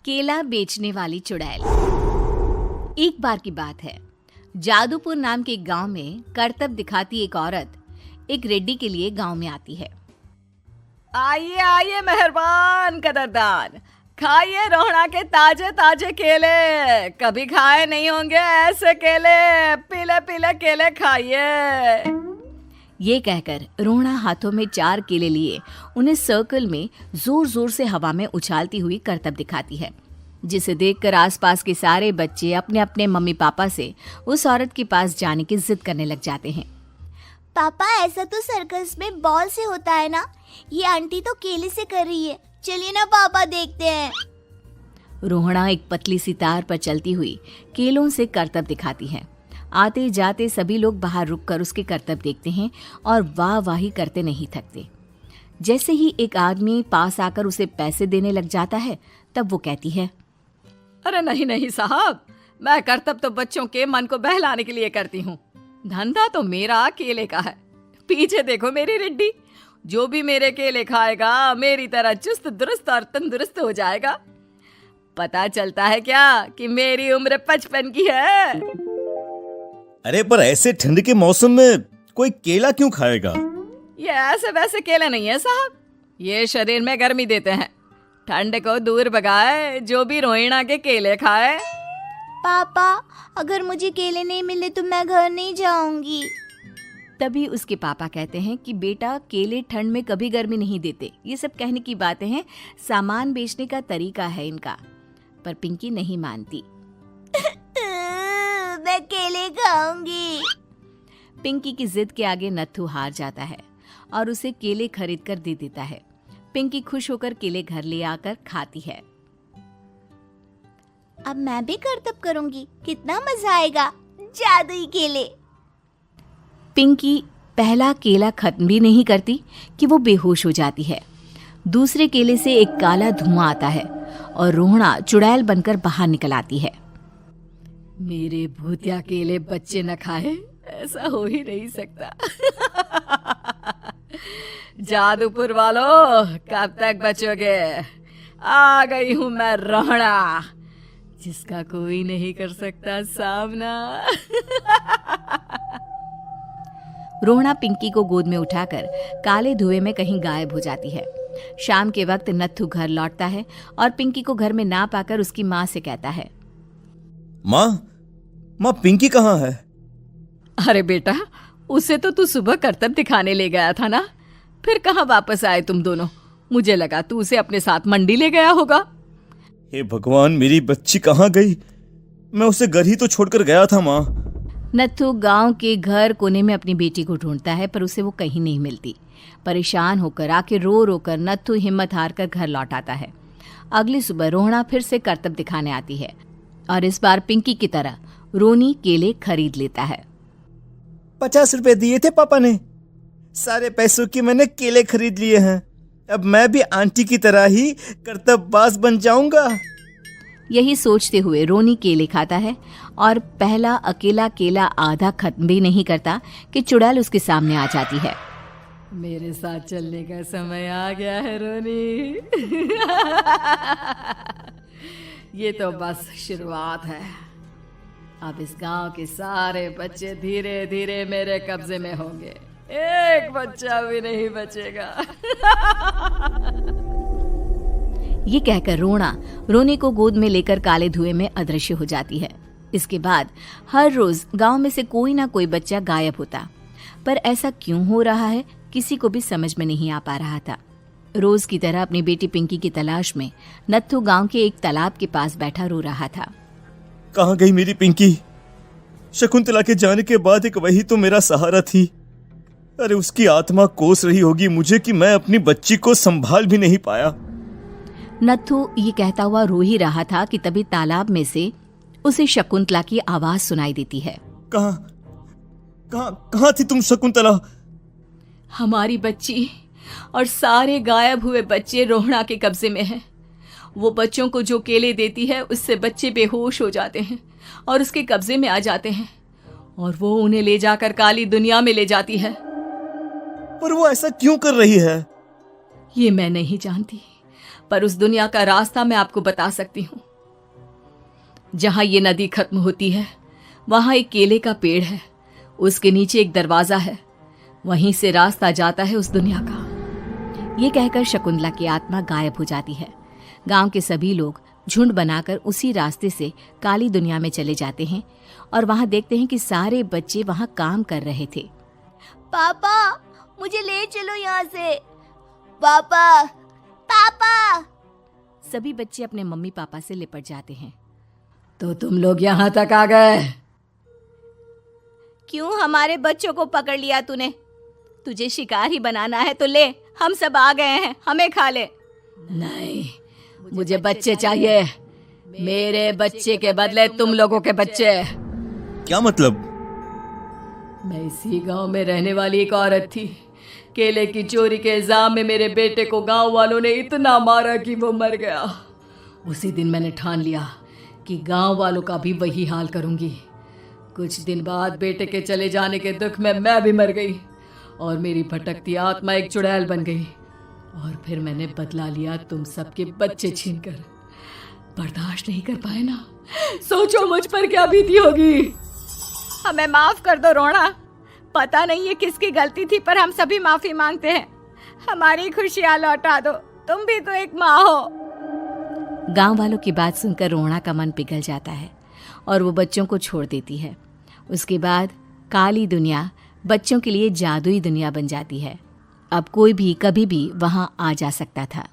केला बेचने वाली चुड़ैल। एक बार की बात है, जादूपुर नाम के एक गांव में करतब दिखाती एक औरत एक रेड्डी के लिए गांव में आती है। आइए आइए मेहरबान कदरदान, खाइए रोहड़ा के ताजे ताजे केले। कभी खाए नहीं होंगे ऐसे केले, पीले पीले केले खाइए। ये कहकर रोहड़ा हाथों में 4 केले लिए उन्हें सर्कल में जोर जोर से हवा में उछालती हुई करतब दिखाती है, जिसे देखकर आसपास के सारे बच्चे अपने अपने मम्मी पापा से उस औरत के पास जाने की जिद करने लग जाते हैं। पापा, ऐसा तो सर्कस में बॉल से होता है ना, ये आंटी तो केले से कर रही है। चलिए ना पापा, देखते हैं। रोहड़ा एक पतली सी तार पर चलती हुई केलों से करतब दिखाती है। आते जाते सभी लोग बाहर रुककर उसके करतब देखते हैं और वाह वाही करते नहीं थकते। जैसे ही एक आदमी पास आकर उसे पैसे देने लग जाता है, तब वो कहती है, अरे नहीं नहीं साहब, मैं करतब तो बच्चों के मन को बहलाने के लिए करती हूँ। धंधा तो मेरा केले का है। पीछे देखो मेरी रिड्डी, जो भी मेरे केले खाएगा मेरी तरह चुस्त दुरुस्त और तंदुरुस्त हो जाएगा। पता चलता है क्या कि मेरी उम्र 55 की है। अरे पर ऐसे ठंड के मौसम में कोई केला क्यों खाएगा? ये ऐसे वैसे केले नहीं है साहब, ये शरीर में गर्मी देते हैं। ठंड को दूर भगाए जो भी रोहिणा के केले खाए। पापा, अगर मुझे केले नहीं मिले तो मैं घर नहीं जाऊंगी। तभी उसके पापा कहते हैं कि बेटा, केले ठंड में कभी गर्मी नहीं देते। ये सब कहने की बातें हैं, सामान बेचने का तरीका है इनका। पर पिंकी नहीं मानती। मैं केले खाऊंगी। पिंकी की जिद के आगे नत्थू हार जाता है और उसे केले खरीद कर दे देता है। पिंकी खुश होकर केले घर ले आकर खाती है। अब मैं भी करतब करूंगी, कितना मजा आएगा। जादुई केले। पिंकी पहला केला खत्म भी नहीं करती कि वो बेहोश हो जाती है। दूसरे केले से एक काला धुआं आता है और रोहड़ा चुड़ैल बनकर बाहर निकल आती है। मेरे भूतिया केले बच्चे न खाए, ऐसा हो ही नहीं सकता। जादूपुर वालों, कब तक बचोगे? आ गई हूं मैं रोहड़ा, जिसका कोई नहीं कर सकता सामना। रोहड़ा पिंकी को गोद में उठाकर काले धुएं में कहीं गायब हो जाती है। शाम के वक्त नत्थू घर लौटता है और पिंकी को घर में ना पाकर उसकी माँ से कहता है, माँ पिंकी कहाँ है? अरे बेटा, उसे तो तू सुबह करतब दिखाने ले गया था ना, फिर कहाँ वापस आए तुम दोनों? मुझे लगा तू उसे अपने साथ मंडी ले गया होगा। हे भगवान, मेरी बच्ची कहाँ गई? मैं उसे घर ही तो छोड़कर गया था माँ। नत्थू गांव के घर कोने में अपनी बेटी को ढूंढता है, पर उसे वो कहीं नहीं मिलती। परेशान होकर आके रो रो कर नत्थू हिम्मत हार कर घर लौट आता है। अगली सुबह रोहड़ा फिर से करतब दिखाने आती है और इस बार पिंकी की तरह रोनी केले खरीद लेता है। 50 रुपए दिए थे पापा ने, सारे पैसों की मैंने केले खरीद लिए हैं। अब मैं भी आंटी की तरह ही करतबबाज बन जाऊंगा। यही सोचते हुए रोनी केले खाता है और पहला अकेला केला आधा खत्म भी नहीं करता कि चुड़ैल उसके सामने आ जाती है। मेरे साथ चलने का समय आ गया है रोनी। ये तो बस शुरुआत है। अब इस गांव के सारे बच्चे धीरे धीरे मेरे कब्जे में होंगे, एक बच्चा भी नहीं बचेगा। ये कहकर रोना रोनी को गोद में लेकर काले धुएं में अदृश्य हो जाती है। इसके बाद हर रोज गांव में से कोई ना कोई बच्चा गायब होता, पर ऐसा क्यों हो रहा है किसी को भी समझ में नहीं आ पा रहा था। रोज की तरह अपनी बेटी पिंकी की तलाश में नत्थू गांव के एक तालाब के पास बैठा रो रहा था। कहाँ गई मेरी पिंकी? शकुंतला के जाने के बाद एक वही तो मेरा सहारा थी। अरे उसकी आत्मा कोस रही होगी मुझे कि मैं अपनी बच्ची को संभाल भी नहीं पाया। नत्थू ये कहता हुआ रो ही रहा था कि तभी तालाब में से उसे शकुंतला की आवाज सुनाई देती है। कहाँ थी तुम शकुंतला? हमारी बच्ची और सारे गायब हुए बच्चे रोहड़ा के कब्जे में हैं। वो बच्चों को जो केले देती है उससे बच्चे बेहोश हो जाते हैं और उसके कब्जे में आ जाते हैं और वो उन्हें ले जाकर काली दुनिया में ले जाती है। पर वो ऐसा क्यों कर रही है? ये मैं नहीं जानती, पर उस दुनिया का रास्ता मैं आपको बता सकती हूँ। जहां ये नदी खत्म होती है वहां एक केले का पेड़ है, उसके नीचे एक दरवाजा है, वहीं से रास्ता जाता है उस दुनिया का। ये कहकर शकुंतला की आत्मा गायब हो जाती है। गांव के सभी लोग झुंड बनाकर उसी रास्ते से काली दुनिया में चले जाते हैं और वहां देखते हैं कि सारे बच्चे वहां काम कर रहे थे। पापा मुझे ले चलो यहाँ से। पापा पापा। सभी बच्चे अपने मम्मी पापा से लिपट जाते हैं। तो तुम लोग यहाँ तक आ गए? क्यों हमारे बच्चों को पकड़ लिया तूने? तुझे शिकार ही बनाना है तो ले, हम सब आ गए हैं, हमें खा ले। नहीं, मुझे बच्चे चाहिए, मेरे बच्चे के बदले तुम लोगों के बच्चे। क्या मतलब? मैं इसी गांव में रहने वाली एक औरत थी। केले की चोरी के इल्जाम में मेरे बेटे को गांव वालों ने इतना मारा कि वो मर गया। उसी दिन मैंने ठान लिया कि गांव वालों का भी वही हाल करूंगी। कुछ दिन बाद बेटे के चले जाने के दुख में मैं भी मर गई और मेरी भटकती आत्मा एक चुड़ैल बन गई। और फिर मैंने बदला लिया तुम सबके बच्चे छीनकर। बर्दाश्त नहीं कर पाए ना, सोचो मुझ पर क्या बीती होगी। हमें माफ कर दो रोना, पता नहीं ये किसकी गलती थी पर हम सभी माफी मांगते हैं। हमारी खुशियां लौटा दो, तुम भी तो एक माँ हो। गांव वालों की बात सुनकर रोना का मन पिघल जाता है और वो बच्चों को छोड़ देती है। उसके बाद काली दुनिया बच्चों के लिए जादुई दुनिया बन जाती है। अब कोई भी कभी भी वहां आ जा सकता था।